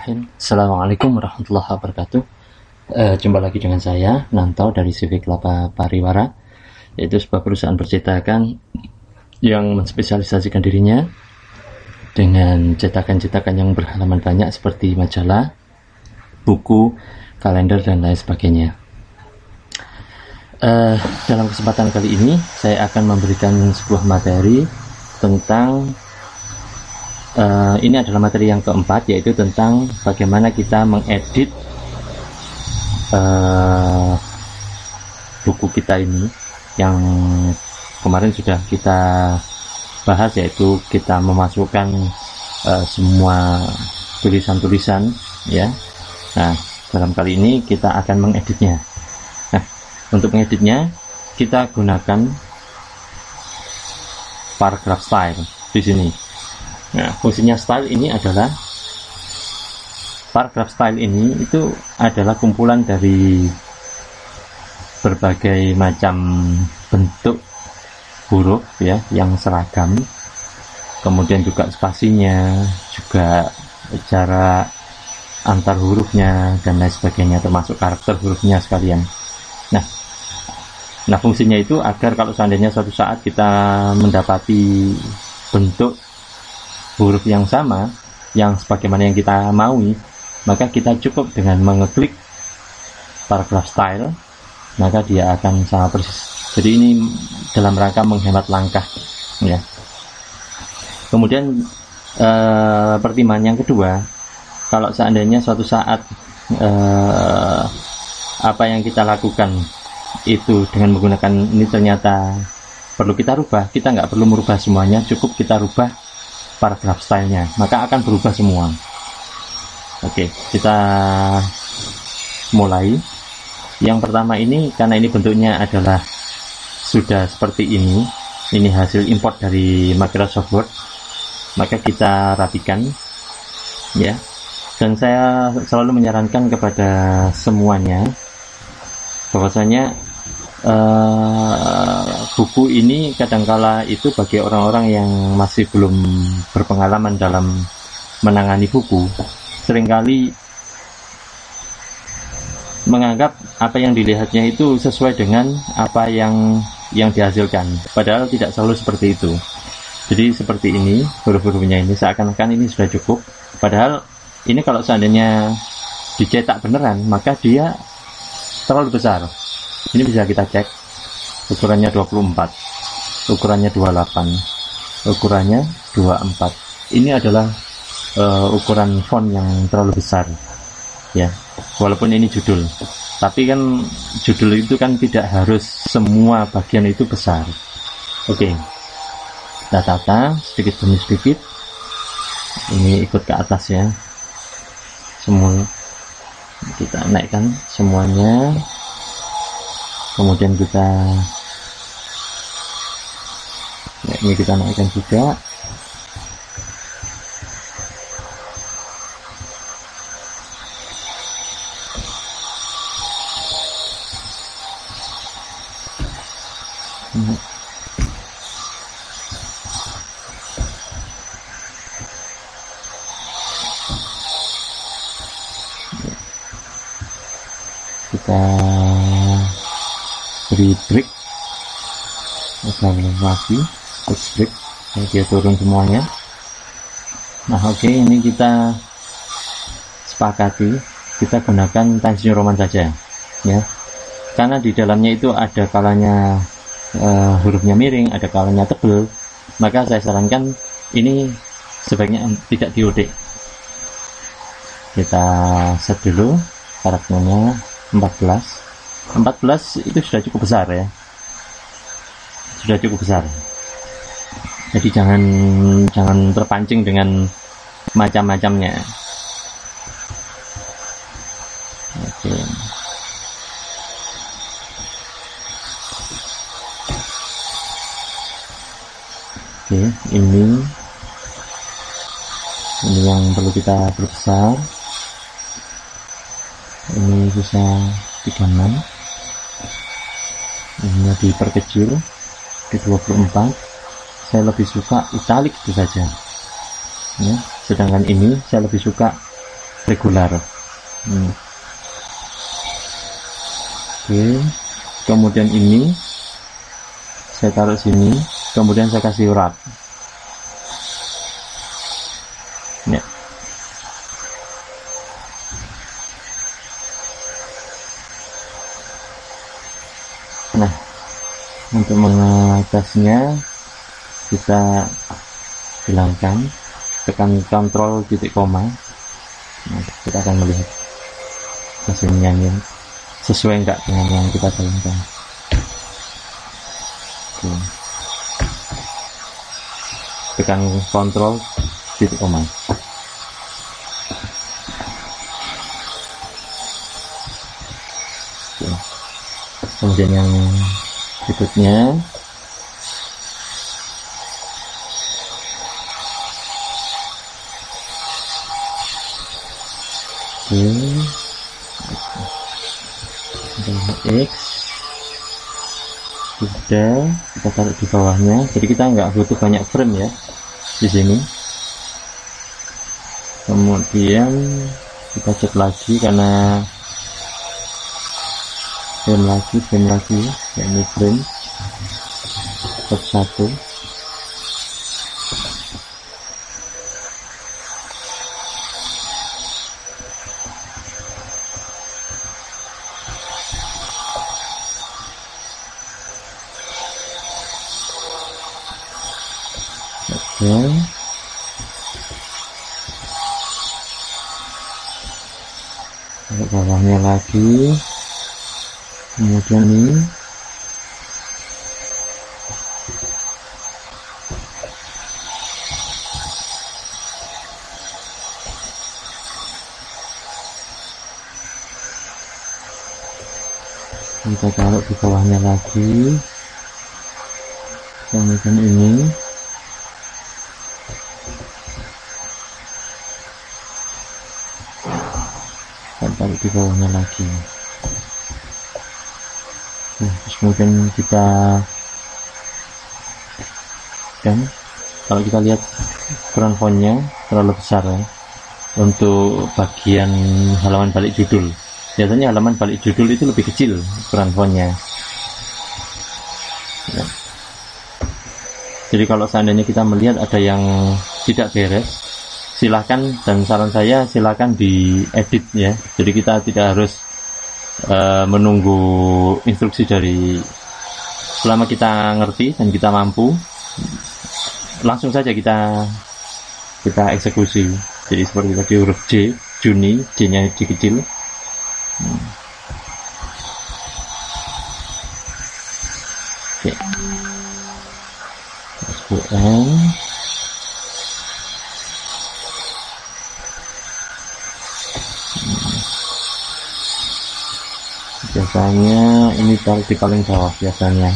Bismillahirrahmanirrahim. Assalamualaikum warahmatullahi wabarakatuh. Jumpa lagi dengan saya Nanto dari CV Kelapa Pariwara, yaitu sebuah perusahaan percetakan yang menspesialisasikan dirinya dengan cetakan-cetakan yang berhalaman banyak seperti majalah, buku, kalender, dan lain sebagainya. Dalam kesempatan kali ini saya akan memberikan sebuah materi tentang ini adalah materi yang keempat, yaitu tentang bagaimana kita mengedit buku kita ini, yang kemarin sudah kita bahas, yaitu kita memasukkan semua tulisan-tulisan, ya. Nah, dalam kali ini kita akan mengeditnya. Nah, untuk mengeditnya kita gunakan paragraph style di sini. Nah, fungsinya style ini adalah, paragraph style ini itu adalah kumpulan dari berbagai macam bentuk huruf, ya, yang seragam, kemudian juga spasinya, juga cara antar hurufnya, dan lain sebagainya, termasuk karakter hurufnya sekalian. Nah, fungsinya itu agar kalau seandainya suatu saat kita mendapati bentuk huruf yang sama, yang sebagaimana yang kita maui, maka kita cukup dengan mengeklik paragraph style, maka dia akan sama persis. Jadi ini dalam rangka menghemat langkah, ya. Kemudian pertimbangan yang kedua, kalau seandainya suatu saat apa yang kita lakukan itu dengan menggunakan ini ternyata perlu kita rubah, kita nggak perlu merubah semuanya, cukup kita rubah paragraph stylenya, maka akan berubah semua. Oke, kita mulai. Yang pertama ini, karena ini bentuknya adalah sudah seperti ini hasil import dari Microsoft Word, maka kita rapikan, ya. Dan saya selalu menyarankan kepada semuanya bahwasanya buku ini kadangkala itu bagi orang-orang yang masih belum berpengalaman dalam menangani buku, seringkali menganggap apa yang dilihatnya itu sesuai dengan apa yang dihasilkan, padahal tidak selalu seperti itu. Jadi seperti ini, huruf-hurufnya ini seakan-akan ini sudah cukup, padahal ini kalau seandainya dicetak beneran, maka dia terlalu besar. Ini bisa kita cek, ukurannya 24, ukurannya 28, ukurannya 24. Ini adalah ukuran font yang terlalu besar, ya. Walaupun ini judul, tapi kan judul itu kan tidak harus semua bagian itu besar. Oke, kita tata sedikit demi sedikit. Ini ikut ke atas, ya. Semua kita naikkan semuanya. Kemudian ini kita naikkan juga. Kita beri break agar lagi break, dia turun semuanya. Nah, oke, ini kita sepakati kita gunakan Times New Roman saja, ya, karena di dalamnya itu ada kalanya hurufnya miring, ada kalanya tebal, maka saya sarankan ini sebaiknya tidak diodik. Kita set dulu karakternya 14 itu sudah cukup besar, ya, sudah cukup besar. Jadi jangan terpancing dengan macam-macamnya. Oke. Oke, ini yang perlu kita perbesar. Ini bisa 36, ini diperkecil di 24. Saya lebih suka italik itu saja, ya. Sedangkan ini saya lebih suka regular. Oke, kemudian ini saya taruh sini, kemudian saya kasih wrap ya. Nah, untuk mengatasnya kita hilangkan, tekan kontrol titik koma. Nah, kita akan melihat hasilnya sesuai enggak dengan yang kita jalankan. Oke. Tekan kontrol titik koma. Oke. Kemudian yang berikutnya X sudah kita taruh di bawahnya, jadi kita nggak butuh banyak frame ya di sini. Kemudian kita cek lagi karena frame lagi ya, ini frame satu. Ke bawahnya lagi, kemudian ini kita taruh di bawahnya lagi, kemudian ini taruh di bawahnya lagi. Nah, terus kemudian kita, dan kalau kita lihat background fontnya terlalu besar ya untuk bagian halaman balik judul. Biasanya halaman balik judul itu lebih kecil background fontnya ya. Jadi kalau seandainya kita melihat ada yang tidak beres, silahkan, dan saran saya silahkan diedit ya. Jadi kita tidak harus menunggu instruksi dari, selama kita ngerti dan kita mampu, langsung saja kita eksekusi. Jadi seperti tadi huruf J, Juni, J nya dikecil. Oke. SBN. Biasanya ini taruh di paling bawah biasanya.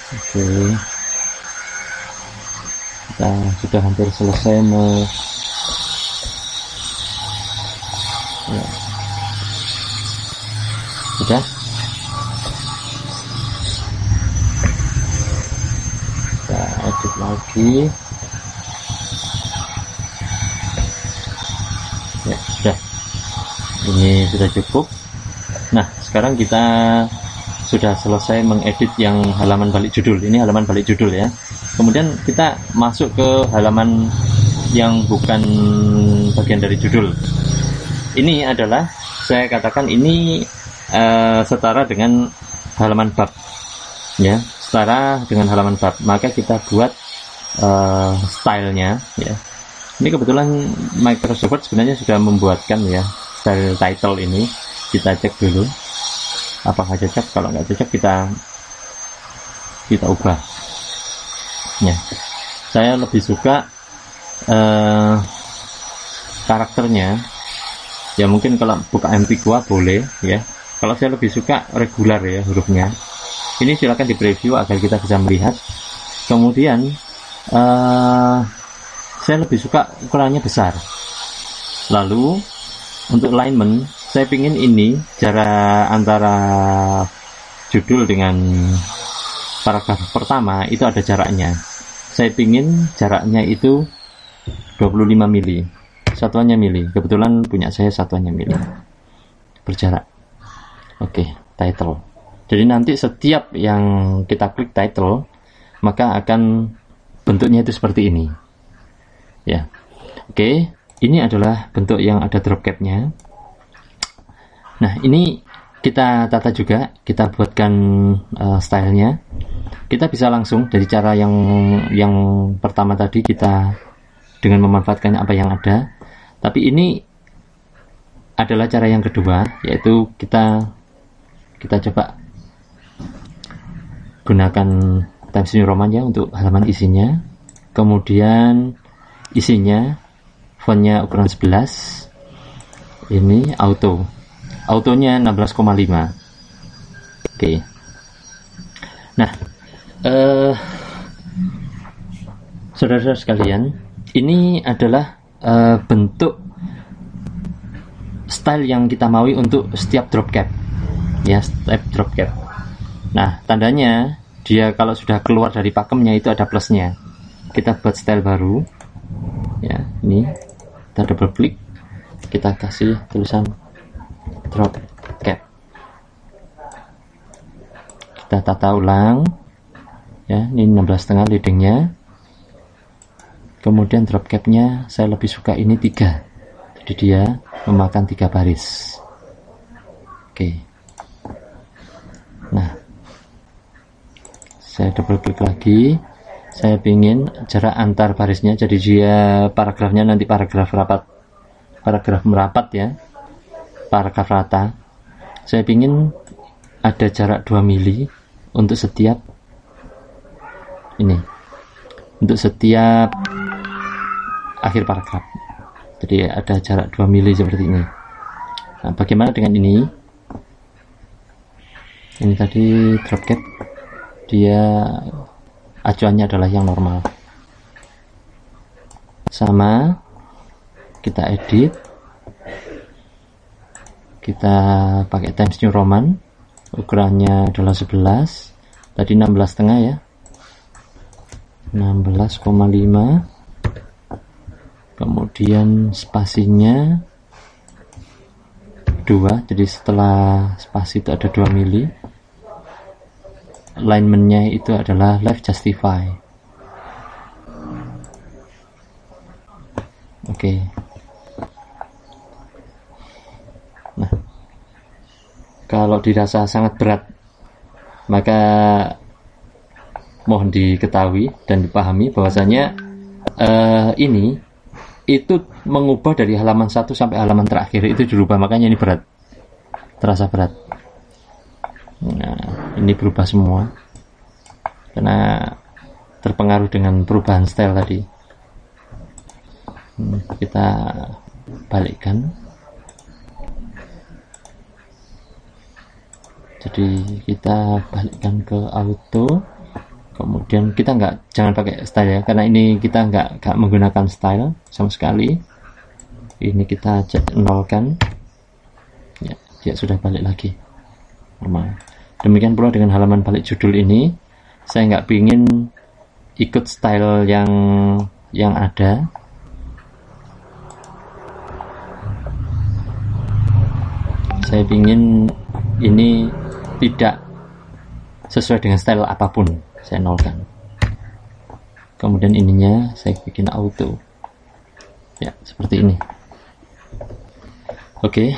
Oke, kita sudah hampir selesai ya. Sudah. Kita edit lagi ya, sudah. Ini sudah cukup. Nah, sekarang kita sudah selesai mengedit yang halaman balik judul. Ini halaman balik judul ya. Kemudian kita masuk ke halaman yang bukan bagian dari judul. Ini adalah, saya katakan ini setara dengan halaman bab ya, setara dengan halaman bab. Maka kita buat stylenya ya. Ini kebetulan Microsoft Word sebenarnya sudah membuatkan ya style title ini. Kita cek dulu apakah cocok. Kalau nggak cocok kita ubah ya. Saya lebih suka karakternya ya, mungkin kalau buka Antigua boleh ya. Kalau saya lebih suka regular ya hurufnya. Ini silakan di preview agar kita bisa melihat. Kemudian saya lebih suka ukurannya besar. Lalu untuk alignment, saya pingin ini jarak antara judul dengan paragraf pertama itu ada jaraknya. Saya pingin jaraknya itu 25 mili, satuannya mili. Kebetulan punya saya satuannya mili, berjarak. Oke, title. Jadi nanti setiap yang kita klik title, maka akan bentuknya itu seperti ini. Ya, oke. Ini adalah bentuk yang ada drop cap-nya. Nah, ini kita tata juga, kita buatkan stylenya. Kita bisa langsung dari cara yang pertama tadi, kita dengan memanfaatkan apa yang ada. Tapi ini adalah cara yang kedua, yaitu kita coba gunakan Times New Roman ya untuk halaman isinya. Kemudian isinya fontnya ukuran 11. Ini autonya 16,5. Oke. Nah, saudara-saudara sekalian, ini adalah bentuk style yang kita maui untuk setiap drop cap ya, setiap drop cap. Nah, tandanya dia kalau sudah keluar dari pakemnya itu ada plusnya. Kita buat style baru ya, ini kita double klik, kita kasih tulisan drop cap, kita tata ulang ya. Ini 16,5 leadingnya. Kemudian drop capnya saya lebih suka ini 3, jadi dia memakan 3 baris. Oke. Nah, saya double klik lagi, saya ingin jarak antar barisnya, jadi dia paragrafnya nanti paragraf merapat ya, paragraf rata. Saya ingin ada jarak 2 mili untuk setiap ini, untuk setiap akhir paragraf. Jadi ada jarak 2 mili seperti ini. Nah, bagaimana dengan ini? Ini tadi drop cap, dia acuannya adalah yang normal. Sama, kita edit, kita pakai Times New Roman, ukurannya adalah 11, tadi 16,5 ya, 16,5. Kemudian spasinya 2, jadi setelah spasi itu ada 2 mili. Alignmentnya itu adalah left justify. Oke. Nah, kalau dirasa sangat berat, maka mohon diketahui dan dipahami bahwasanya ini itu mengubah dari halaman 1 sampai halaman terakhir itu dirubah, makanya ini berat, terasa berat. Nah, ini berubah semua karena terpengaruh dengan perubahan style tadi. Kita balikkan, jadi kita balikkan ke auto. Kemudian kita jangan pakai style ya, karena ini kita nggak menggunakan style sama sekali. Ini kita nolkan ya, dia sudah balik lagi normal. Demikian pula dengan halaman balik judul ini, saya nggak pingin ikut style yang ada. Saya pingin ini tidak sesuai dengan style apapun, saya nolkan. Kemudian ininya saya bikin auto ya, seperti ini. Oke.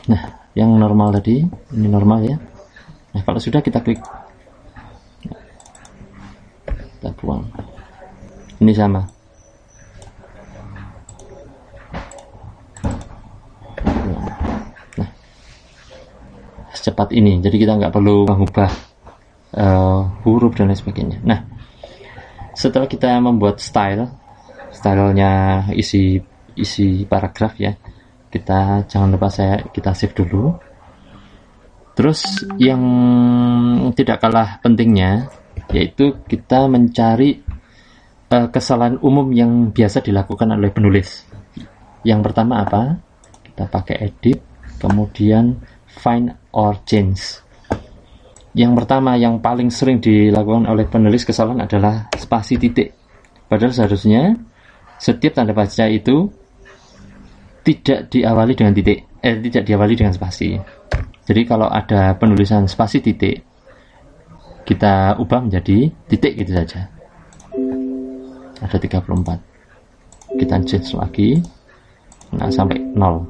Nah, yang normal tadi, ini normal ya. Nah, kalau sudah kita klik, kita buang. Ini sama. Nah, secepat ini, jadi kita nggak perlu mengubah huruf dan lain sebagainya. Nah, setelah kita membuat stylenya isi paragraf ya, kita jangan lupa kita save dulu. Terus yang tidak kalah pentingnya yaitu kita mencari kesalahan umum yang biasa dilakukan oleh penulis. Yang pertama apa? Kita pakai edit, kemudian find or change. Yang pertama yang paling sering dilakukan oleh penulis kesalahan adalah spasi titik. Padahal seharusnya setiap tanda baca itu tidak diawali dengan titik, tidak diawali dengan spasi. Jadi kalau ada penulisan spasi titik, kita ubah menjadi titik gitu saja. Ada 34. Kita change lagi. Nah, sampai 0.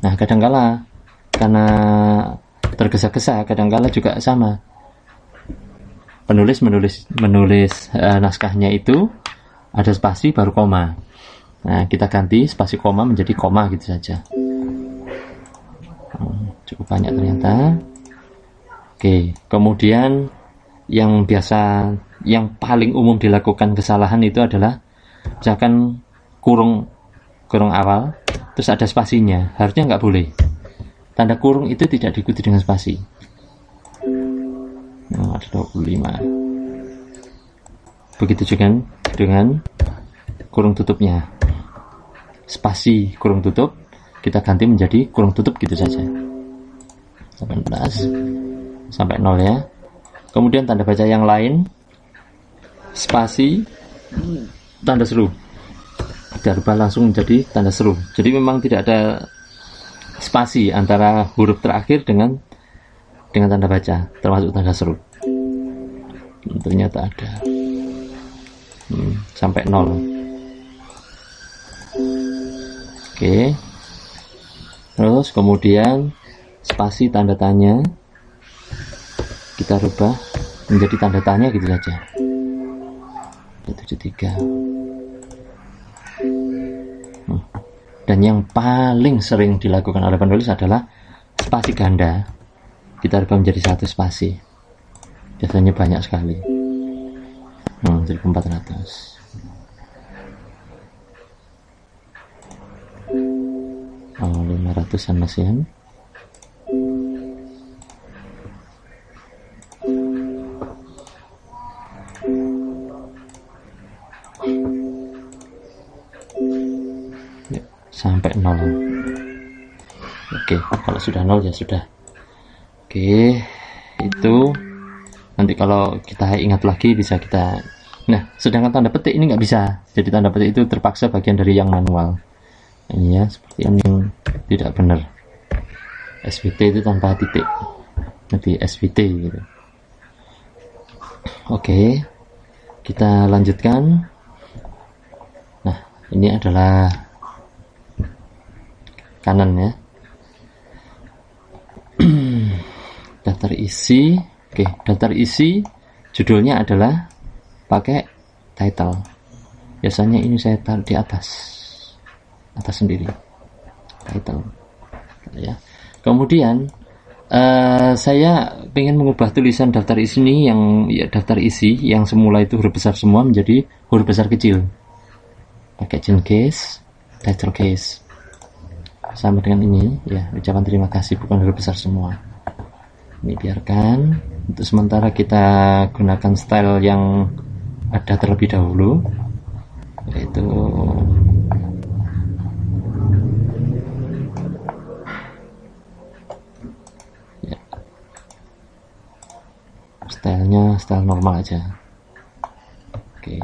Nah, kadangkala karena tergesa-gesa, kadangkala juga sama. Penulis menulis naskahnya itu ada spasi baru koma. Nah, kita ganti spasi koma menjadi koma gitu saja. Cukup banyak ternyata. Oke, kemudian yang paling umum dilakukan kesalahan itu adalah misalkan kurung awal, terus ada spasinya. Harusnya nggak boleh. Tanda kurung itu tidak diikuti dengan spasi. Nah, ada 25. Begitu juga dengan kurung tutupnya. Spasi kurung tutup kita ganti menjadi kurung tutup gitu saja. 18 sampai 0 ya. Kemudian tanda baca yang lain, spasi tanda seru, kita rubah langsung menjadi tanda seru. Jadi memang tidak ada spasi antara huruf terakhir dengan tanda baca, termasuk tanda seru. Ternyata ada sampai 0. Oke. Terus kemudian spasi tanda tanya kita rubah menjadi tanda tanya gitu saja. 73. Dan yang paling sering dilakukan oleh penulis adalah spasi ganda. Kita rubah menjadi 1 spasi. Biasanya banyak sekali. 1400. Oh, 500-an masih kan? Sampai 0. Oke, kalau sudah 0 ya sudah. Oke, itu nanti kalau kita ingat lagi bisa kita. Nah, sedangkan tanda petik ini nggak bisa. Jadi tanda petik itu terpaksa bagian dari yang manual. Ini ya, seperti yang tidak benar. SVT itu tanpa titik. Nanti SVT gitu. Oke, kita lanjutkan. Nah, ini adalah kanan ya. Daftar isi. Oke, daftar isi judulnya adalah pakai title. Biasanya ini saya taruh di atas sendiri, title ya. Kemudian saya ingin mengubah tulisan daftar isi ini daftar isi yang semula itu huruf besar semua menjadi huruf besar kecil. Pakai chain case, title case. Sama dengan ini ya, ucapan terima kasih bukan huruf besar semua. Ini biarkan. Untuk sementara kita gunakan style yang ada terlebih dahulu, yaitu ya, stylenya style normal aja. Oke.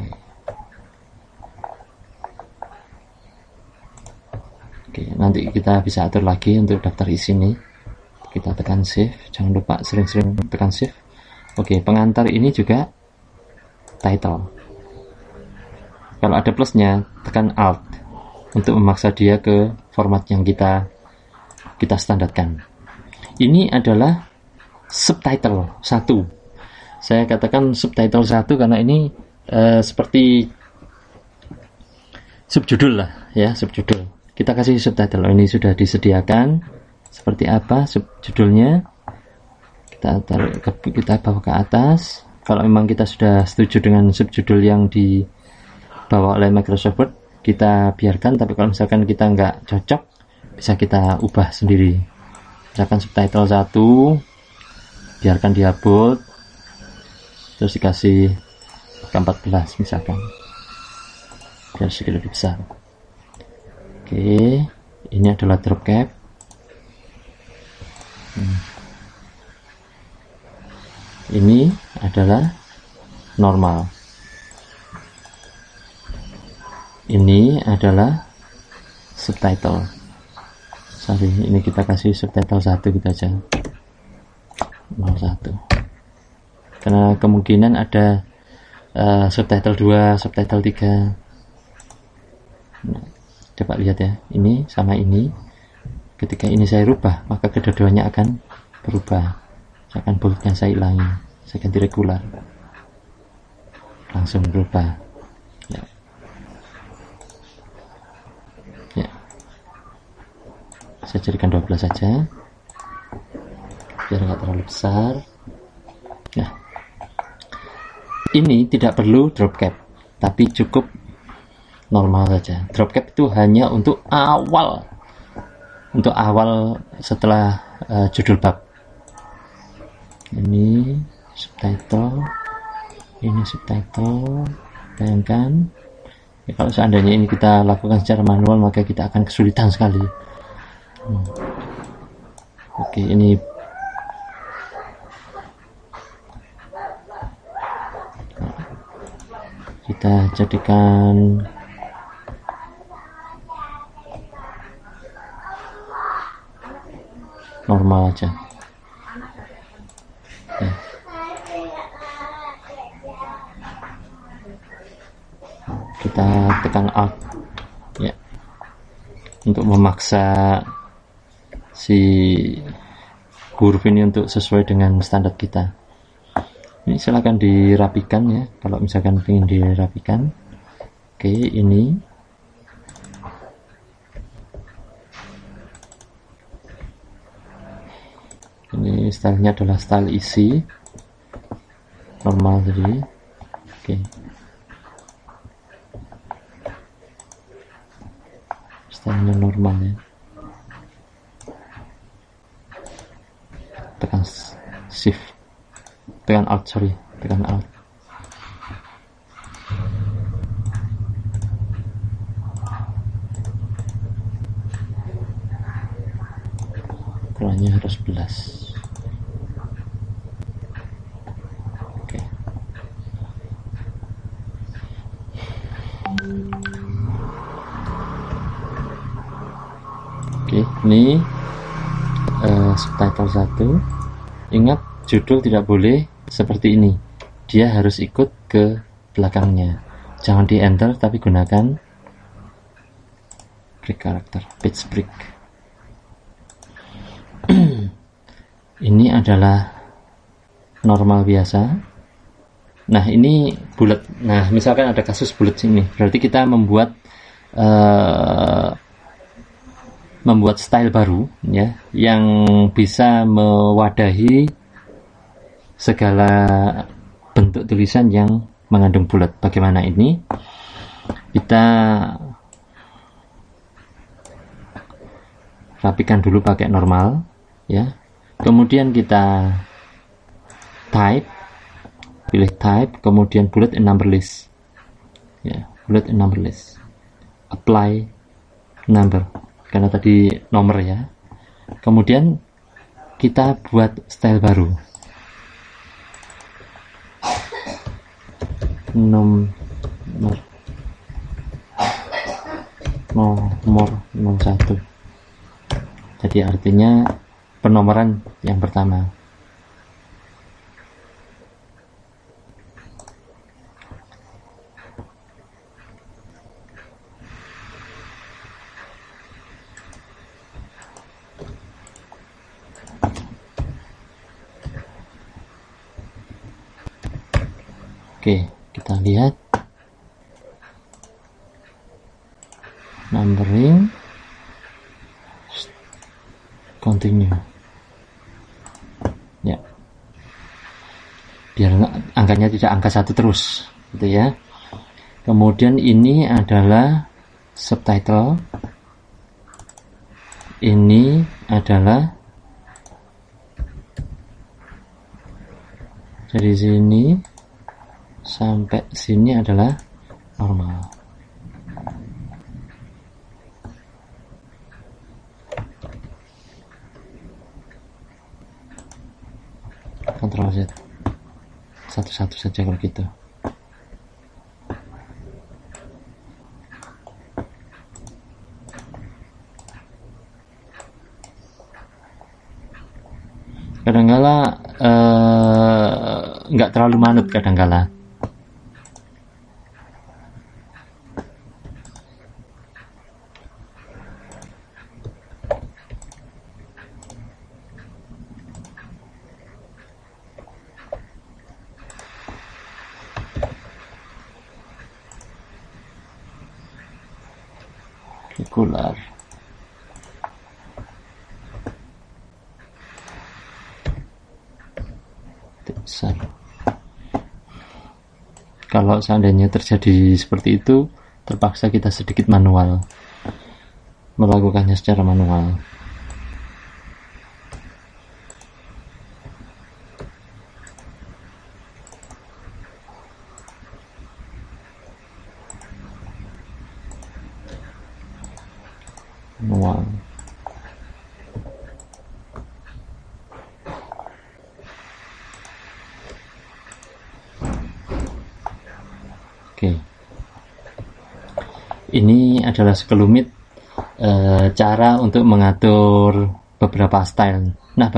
Oke, nanti kita bisa atur lagi untuk daftar isi ini. Kita tekan save, jangan lupa sering-sering tekan save. Oke, pengantar ini juga title. Kalau ada plusnya, tekan alt untuk memaksa dia ke format yang kita standarkan. Ini adalah subtitle 1. Saya katakan subtitle 1 karena ini seperti subjudul lah ya, subjudul. Kita kasih subtitle. Ini sudah disediakan. Seperti apa subjudulnya, kita bawa ke atas. Kalau memang kita sudah setuju dengan subjudul yang dibawa oleh Microsoft Word, kita biarkan. Tapi kalau misalkan kita nggak cocok, bisa kita ubah sendiri. Misalkan subtitle 1 biarkan dia bold, terus dikasih ke-14 misalkan, biar sedikit lebih besar. Oke, ini adalah drop cap. Ini adalah normal. Ini adalah subtitle. Sorry, ini kita kasih subtitle 1 gitu aja. 01. Karena kemungkinan ada subtitle 2, subtitle 3. Nah, coba lihat ya, ini sama ini. Ketika ini saya rubah, maka kedua-duanya akan berubah. Misalkan boldnya saya hilangi, saya ganti regular, langsung berubah. Ya. Ya. Saya jadikan 12 saja, biar nggak terlalu besar. Nah, ini tidak perlu drop cap, tapi cukup normal saja. Drop cap itu hanya untuk awal setelah judul bab. Ini subtitle, ini subtitle. Bayangkan ya, kalau seandainya ini kita lakukan secara manual, maka kita akan kesulitan sekali. Oke, ini kita jadikan normal aja. Ya. Kita tekan Alt ya, untuk memaksa si huruf ini untuk sesuai dengan standar kita. Ini silahkan dirapikan ya, kalau misalkan ingin dirapikan. Oke, ini stylenya adalah style isi normal tadi. Oke, stylenya normal ya. Tekan shift, tekan alt, tekan alt. Ukurannya harus 11. Oke, ini subtitle 1. Ingat, judul tidak boleh seperti ini, dia harus ikut ke belakangnya. Jangan di enter, tapi gunakan break karakter, page break. Ini adalah normal biasa. Nah, ini bulat. Nah, misalkan ada kasus bulat sini, berarti kita membuat style baru ya, yang bisa mewadahi segala bentuk tulisan yang mengandung bulat. Bagaimana ini? Kita rapikan dulu pakai normal ya. Kemudian kita type, pilih type, kemudian bullet and number list ya, bullet and number list, apply number karena tadi nomor ya. Kemudian kita buat style baru, nomor 01. Jadi artinya penomoran yang pertama. Oke, kita lihat numbering, continue ya, biar angkanya tidak angka 1 terus gitu ya. Kemudian ini adalah subtitle, ini adalah dari sini sampai sini adalah normal. Ctrl Z, satu-satu saja kalau gitu. Kadangkala nggak terlalu manut kadangkala. Regular. Besar. Kalau seandainya terjadi seperti itu, terpaksa kita sedikit manual, melakukannya secara manual. Manual. Oke. Ini adalah sekelumit cara untuk mengatur beberapa style. Nah, bagi